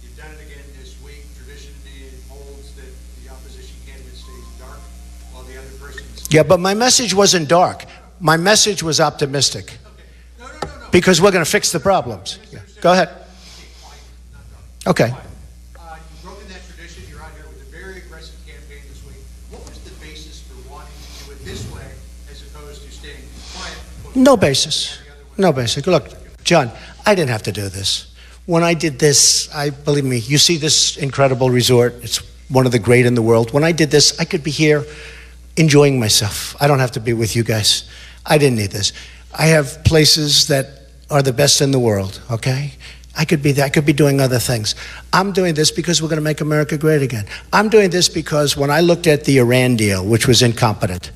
You've done it again this week. Tradition holds that the opposition candidate stays dark while the other person stays Yeah, but my message wasn't dark. My message was optimistic. No. Because we're going to fix the problems. Yeah. Go ahead. Okay. You've broken that tradition. You're out here with a very aggressive campaign this week. What was the basis for wanting to do it this way as opposed to staying quiet? No basis. No basis. Look, John, I didn't have to do this. When I did this, believe me, you see this incredible resort. It's one of the great in the world. When I did this, I could be here enjoying myself. I don't have to be with you guys. I didn't need this. I have places that are the best in the world, okay? I could be there. I could be doing other things. I'm doing this because we're going to make America great again. I'm doing this because when I looked at the Iran deal, which was incompetent,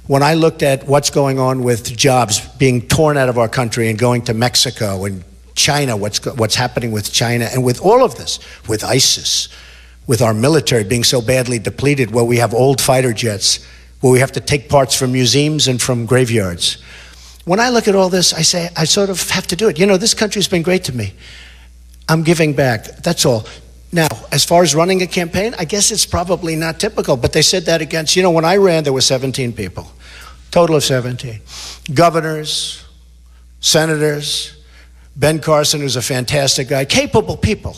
when I looked at what's going on with jobs being torn out of our country and going to Mexico and China, what's happening with China, and with all of this, with ISIS, with our military being so badly depleted, where we have old fighter jets, where we have to take parts from museums and from graveyards. When I look at all this, I say, I sort of have to do it. You know, this country's been great to me. I'm giving back, that's all. Now, as far as running a campaign, I guess it's probably not typical, but they said that against, you know, when I ran, there were 17 people, total of 17. Governors, senators, Ben Carson, who's a fantastic guy, capable people.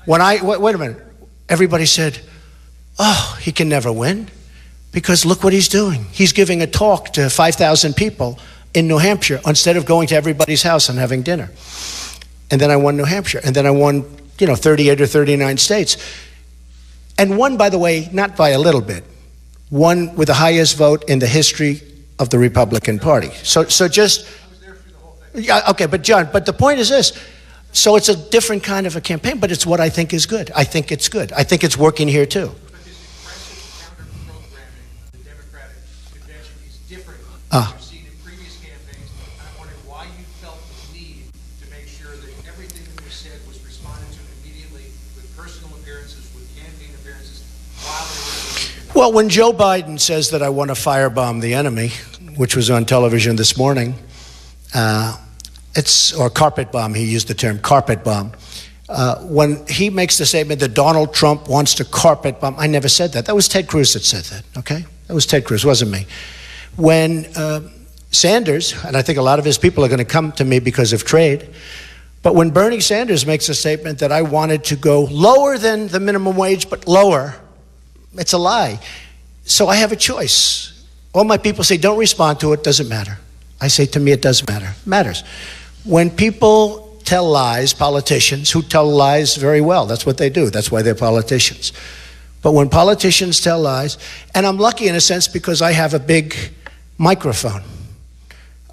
When wait a minute, everybody said, oh, he can never win, because look what he's doing. He's giving a talk to 5,000 people in New Hampshire instead of going to everybody's house and having dinner. And then I won New Hampshire, and then I won, 38 or 39 states. And won, by the way, not by a little bit, won with the highest vote in the history of the Republican Party. So just, yeah, okay, but John, but the point is this. So it's a different kind of a campaign, but it's what I think is good. I think it's good. I think it's working here too. But this aggressive counter-programming of the Democratic convention is different than you've seen in previous campaigns. And I'm wondering why you felt the need to make sure that everything that was said was responded to immediately with personal appearances, with campaign appearances, while they were. Well, when Joe Biden says that I want to firebomb the enemy, which was on television this morning, or carpet bomb, he used the term carpet bomb. When he makes the statement that Donald Trump wants to carpet bomb, I never said that. That was Ted Cruz that said that, okay? That was Ted Cruz, wasn't me. When Sanders, and I think a lot of his people are going to come to me because of trade, but when Bernie Sanders makes a statement that I wanted to go lower than the minimum wage, but lower, it's a lie. So I have a choice. All my people say, don't respond to it, doesn't matter. I say, to me, it does matter. It matters. When people tell lies, politicians who tell lies very well, that's what they do. That's why they're politicians. But when politicians tell lies, and I'm lucky in a sense because I have a big microphone.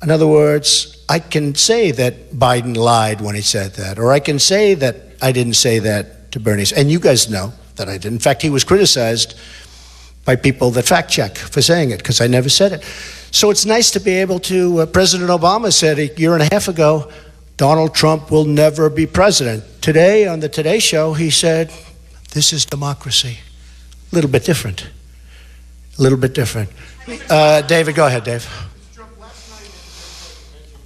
In other words, I can say that Biden lied when he said that, or I can say that I didn't say that to Bernie. And you guys know that I didn't. In fact, he was criticized by people that fact check for saying it, because I never said it. So it's nice to be able to, President Obama said a year and a half ago, Donald Trump will never be president. Today, on the Today Show, he said, this is democracy. A little bit different. A little bit different. David, go ahead, Dave. Mr. Trump, last night at the convention,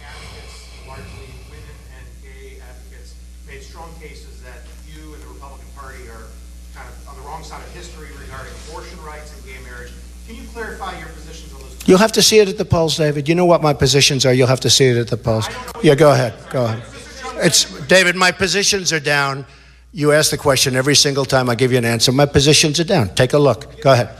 advocates, largely women and gay advocates, made strong cases that you and the Republican Party are kind of on the wrong side of history regarding abortion rights and gay marriage. Can you clarify your positions on those? You'll have to see it at the polls, David. You know what my positions are. You'll have to see it at the polls. Yeah, go ahead. Go ahead. It's David, my positions are down. You ask the question every single time I give you an answer. My positions are down. Take a look. Go ahead.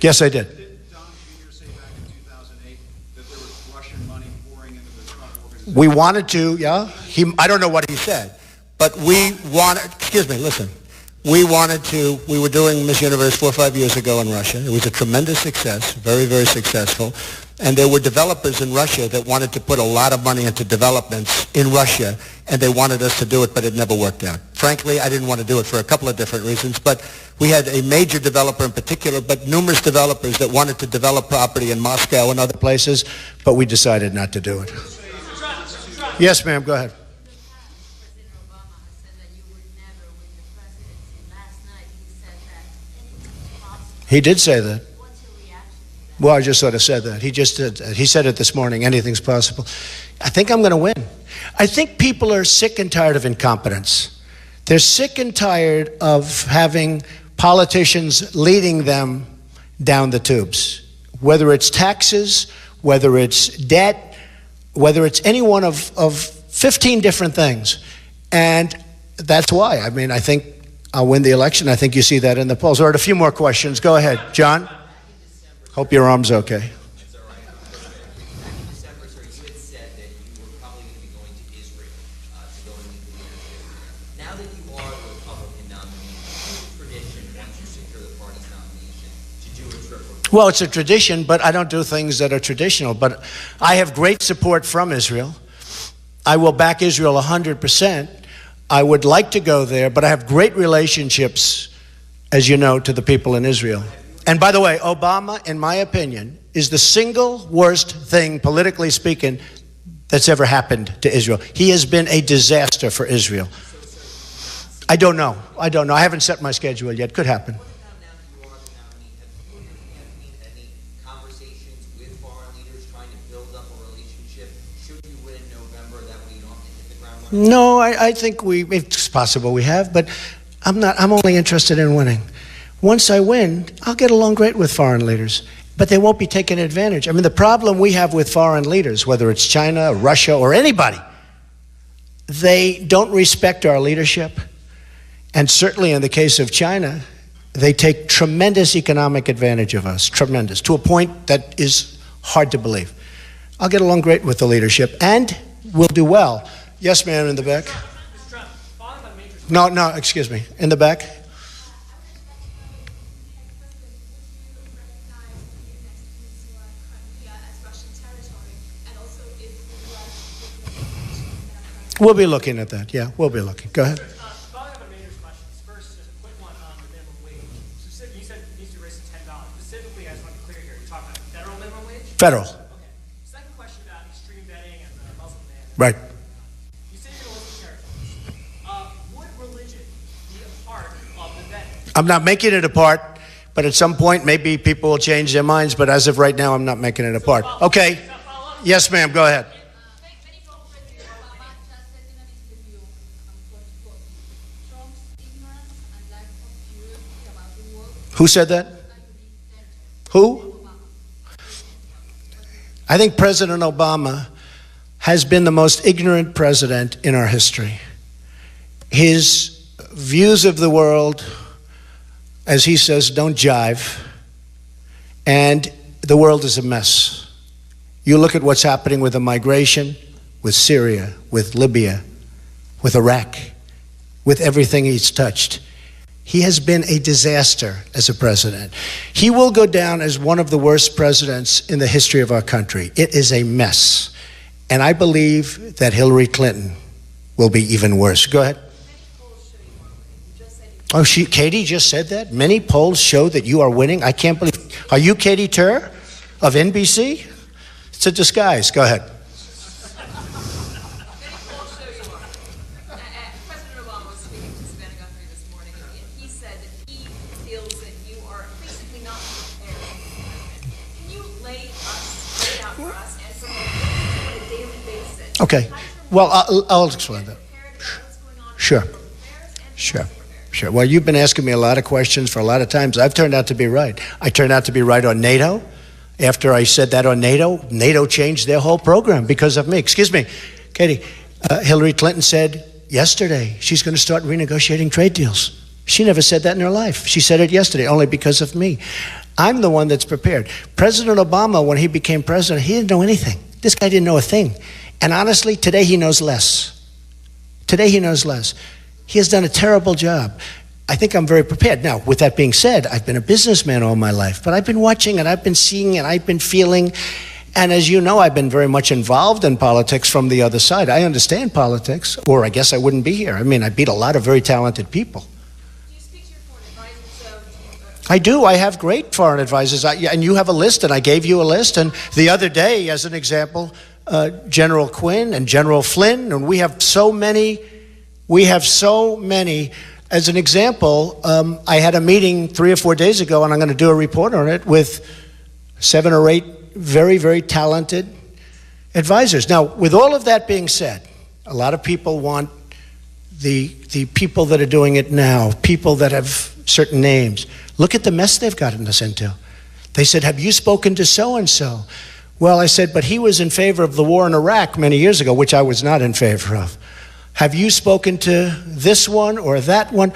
Yes, I did. Did Don Jr. say back in 2008 that there was Russian money pouring into the Trump organization? We wanted to, yeah. I don't know what he said, but we wanted, excuse me, listen. We were doing Miss Universe 4 or 5 years ago in Russia. It was a tremendous success, very, very successful. And there were developers in Russia that wanted to put a lot of money into developments in Russia, and they wanted us to do it, but it never worked out. Frankly, I didn't want to do it for a couple of different reasons, but we had a major developer in particular, but numerous developers that wanted to develop property in Moscow and other places, but we decided not to do it. Yes, ma'am, go ahead. President Obama has said that you would never win the presidency. Last night he said that anything's possible. He did say that. What's your reaction to that? Well, I just sort of said that. He just did. He said it this morning. Anything's possible. I think I'm going to win. I think people are sick and tired of incompetence. They're sick and tired of having politicians leading them down the tubes, whether it's taxes, whether it's debt, whether it's any one of 15 different things. And that's why. I mean, I think I'll win the election. I think you see that in the polls. All right, a few more questions. Go ahead, John. Hope your arm's okay. That's all right. Back in December, sir, you had said that you were probably going to be going to Israel to go and meet the leadership. Now that you are the Republican nominee, it's a tradition once you secure the party's nomination to do a trip. Well, it's a tradition, but I don't do things that are traditional. But I have great support from Israel. I will back Israel 100%. I would like to go there, but I have great relationships, as you know, to the people in Israel. And by the way, Obama, in my opinion, is the single worst thing, politically speaking, that's ever happened to Israel. He has been a disaster for Israel. I don't know. I haven't set my schedule yet. Could happen. Now that you are the nominee, have you and your campaign had any conversations with foreign leaders trying to build up a relationship? Should you win in November, that way you don't have to hit the ground running? No, I think it's possible we have, but I'm only interested in winning. Once I win, I'll get along great with foreign leaders, but they won't be taking advantage. I mean, the problem we have with foreign leaders, whether it's China, Russia, or anybody, they don't respect our leadership. And certainly in the case of China, they take tremendous economic advantage of us, tremendous, to a point that is hard to believe. I'll get along great with the leadership, and we'll do well. Yes, ma'am, in the back. No, excuse me. In the back. We'll be looking at that. Yeah, we'll be looking. Go ahead. Following up on Maynard's questions, first, just a quick one on the minimum wage. You said it needs to be raised to $10. Specifically, I just want to be clear here, you're talking about federal minimum wage? Federal. Okay. Second question about extreme vetting and the Muslim ban. Right. You say you're going to list territories. Would religion be a part of the vetting? I'm not making it a part, but at some point, maybe people will change their minds. But as of right now, I'm not making it a part. Okay. Yes, ma'am. Go ahead. Who said that? Who? I think President Obama has been the most ignorant president in our history. His views of the world, as he says, don't jive. And the world is a mess. You look at what's happening with the migration, with Syria, with Libya, with Iraq, with everything he's touched. He has been a disaster as a president. He will go down as one of the worst presidents in the history of our country. It is a mess. And I believe that Hillary Clinton will be even worse. Go ahead. Oh, Katie just said that? Many polls show that you are winning? I can't believe. Are you Katie Tur of NBC? It's a disguise. Go ahead. Okay. Well, I'll explain that. Sure. Well, you've been asking me a lot of questions for a lot of times. I've turned out to be right. I turned out to be right on NATO. After I said that on NATO changed their whole program because of me. Excuse me, Katie. Hillary Clinton said yesterday she's going to start renegotiating trade deals. She never said that in her life. She said it yesterday only because of me. I'm the one that's prepared. President Obama, when he became president, he didn't know anything. This guy didn't know a thing. And honestly, today he knows less. He has done a terrible job. I think I'm very prepared. Now, with that being said, I've been a businessman all my life, but I've been watching and I've been seeing and I've been feeling. And as you know, I've been very much involved in politics from the other side. I understand politics, or I guess I wouldn't be here. I mean, I beat a lot of very talented people. Do you speak to your foreign advisors? I do. I have great foreign advisors. And you have a list, and I gave you a list. And the other day, as an example, General Quinn and General Flynn, and we have so many. As an example, I had a meeting 3 or 4 days ago, and I'm going to do a report on it, with 7 or 8 very, very talented advisors. Now, with all of that being said, a lot of people want the people that are doing it now, people that have certain names. Look at the mess they've gotten us into. They said, have you spoken to so-and-so? Well, I said, but he was in favor of the war in Iraq many years ago, which I was not in favor of. Have you spoken to this one or that one?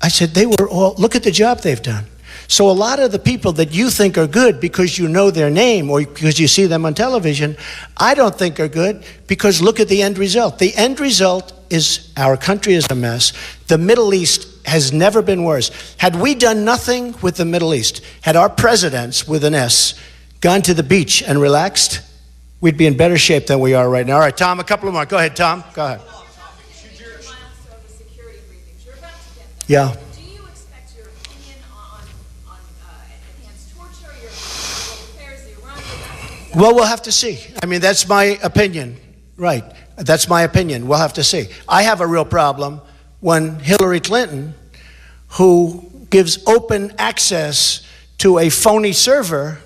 I said, they were all, look at the job they've done. So a lot of the people that you think are good because you know their name or because you see them on television, I don't think are good because look at the end result. The end result is our country is a mess. The Middle East has never been worse. Had we done nothing with the Middle East, had our presidents, with an S, gone to the beach and relaxed, we'd be in better shape than we are right now. All right, Tom, a couple of more. Go ahead, Tom. Go ahead. Yeah. Do you expect your opinion on enhanced torture, your affairs, the Iran? Well, we'll have to see. I mean, that's my opinion. Right. That's my opinion. We'll have to see. I have a real problem when Hillary Clinton, who gives open access to a phony server,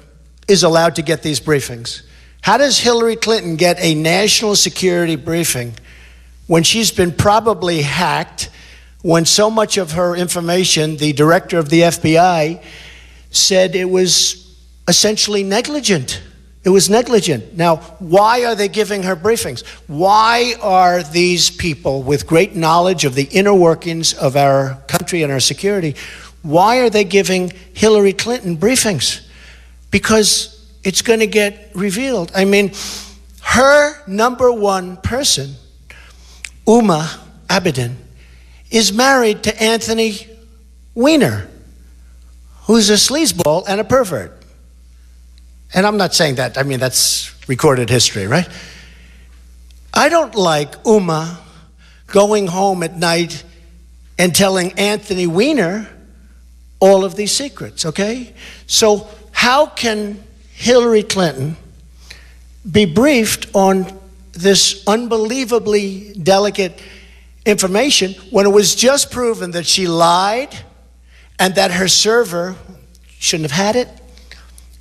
is allowed to get these briefings. How does Hillary Clinton get a national security briefing when she's been probably hacked, when so much of her information, the director of the FBI said it was essentially negligent? It was negligent. Now, why are they giving her briefings? Why are these people with great knowledge of the inner workings of our country and our security, why are they giving Hillary Clinton briefings? Because it's going to get revealed. I mean, her number one person, Uma Abedin, is married to Anthony Weiner, who's a sleazeball and a pervert. And I'm not saying that, I mean, that's recorded history, right? I don't like Uma going home at night and telling Anthony Weiner all of these secrets, okay? So how can Hillary Clinton be briefed on this unbelievably delicate information when it was just proven that she lied and that her server shouldn't have had it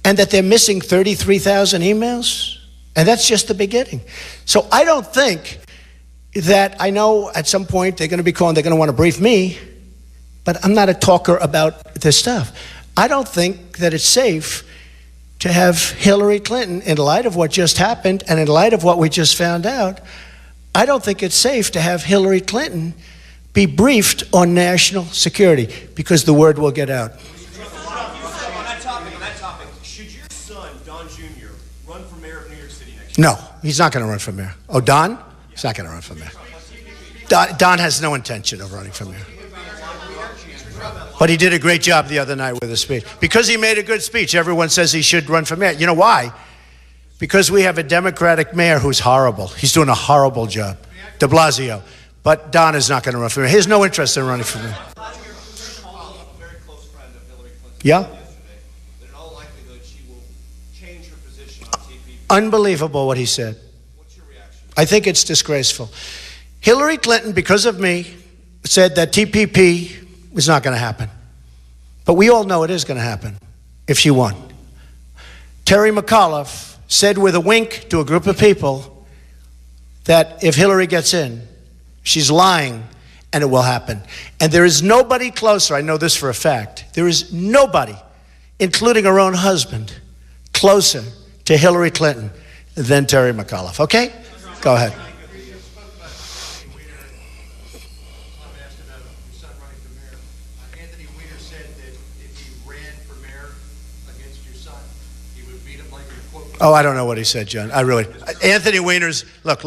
and that they're missing 33,000 emails? And that's just the beginning. So I don't think that, I know at some point they're going to be calling, they're going to want to brief me, but I'm not a talker about this stuff. I don't think that it's safe to have Hillary Clinton, in light of what just happened and in light of what we just found out, I don't think it's safe to have Hillary Clinton be briefed on national security because the word will get out. On that topic, should your son, Don Jr., run for mayor of New York City next year? No, he's not going to run for mayor. Oh, Don? He's not going to run for mayor. Don has no intention of running for mayor. But he did a great job the other night with his speech. Because he made a good speech, everyone says he should run for mayor. You know why? Because we have a Democratic mayor who's horrible. He's doing a horrible job, de Blasio. But Don is not going to run for mayor. He has no interest in running for mayor. Yeah? Unbelievable what he said. What's your reaction? I think it's disgraceful. Hillary Clinton, because of me, said that TPP was not going to happen. But we all know it is going to happen if she won. Terry McAuliffe said with a wink to a group of people that if Hillary gets in, she's lying and it will happen. And there is nobody closer, I know this for a fact, there is nobody, including her own husband, closer to Hillary Clinton than Terry McAuliffe. Okay? Go ahead. Oh, I don't know what he said, John. I really, Anthony Weiner's, look.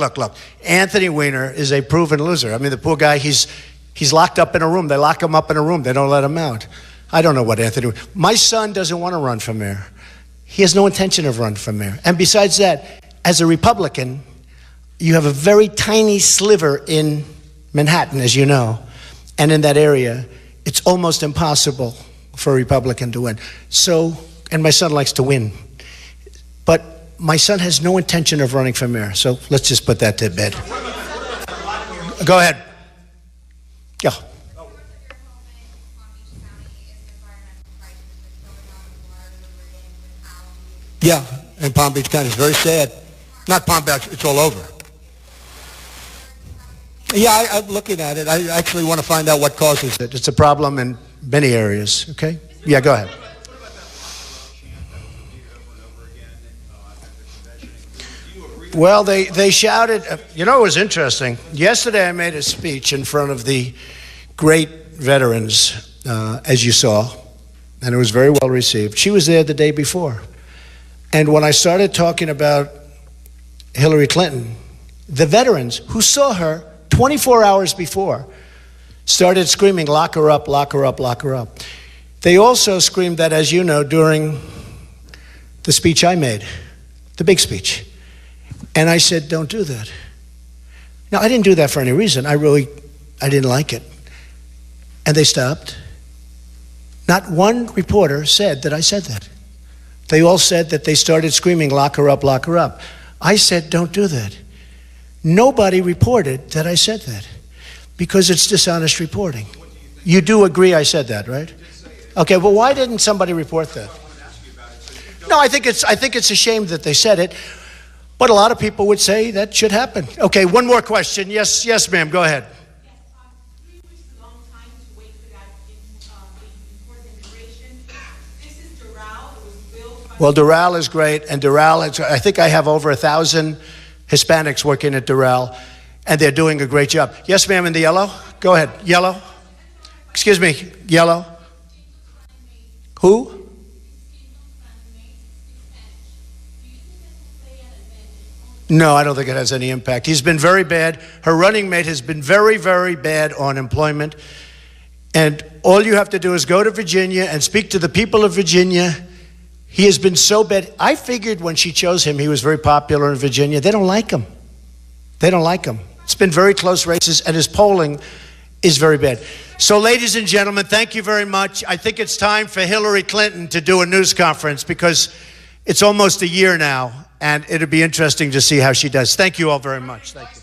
Anthony Weiner is a proven loser. I mean, the poor guy, he's locked up in a room. They lock him up in a room. They don't let him out. I don't know what Anthony, my son doesn't want to run for mayor. He has no intention of running for mayor. And besides that, as a Republican, you have a very tiny sliver in Manhattan, as you know. And in that area, it's almost impossible for a Republican to win. So, and my son likes to win. But my son has no intention of running for mayor, so let's just put that to bed. Go ahead. Yeah. Yeah, in Palm Beach County. It's very sad. Not Palm Beach, it's all over. Yeah, I'm looking at it. I actually want to find out what causes it. It's a problem in many areas, okay? Yeah, go ahead. Well, they shouted. You know, it was interesting. Yesterday I made a speech in front of the great veterans, as you saw, and it was very well received. She was there the day before. And when I started talking about Hillary Clinton, the veterans who saw her 24 hours before started screaming, lock her up, lock her up, lock her up. They also screamed that, as you know, during the speech I made, the big speech. And I said, don't do that. Now, I didn't do that for any reason. I didn't like it. And they stopped. Not one reporter said that I said that. They all said that they started screaming, lock her up, lock her up. I said, don't do that. Nobody reported that I said that because it's dishonest reporting. You do agree I said that, right? Okay, well, why didn't somebody report that? No, I think it's a shame that they said it, but a lot of people would say that should happen. Okay, one more question. Yes, ma'am, go ahead. Yes, 3 weeks is a long time to wait for that import immigration. This is Doral. It was built by... Well, Doral is great, and Doral, I think I have over 1,000 Hispanics working at Doral, and they're doing a great job. Yes, ma'am, in the yellow? Go ahead. Yellow? Excuse me, yellow? Who? No, I don't think it has any impact. He's been very bad. Her running mate has been very, very bad on employment. And all you have to do is go to Virginia and speak to the people of Virginia. He has been so bad. I figured when she chose him, he was very popular in Virginia. They don't like him. They don't like him. It's been very close races, and his polling is very bad. So, ladies and gentlemen, thank you very much. I think it's time for Hillary Clinton to do a news conference because it's almost a year now, and it'll be interesting to see how she does. Thank you all very much. Thank you.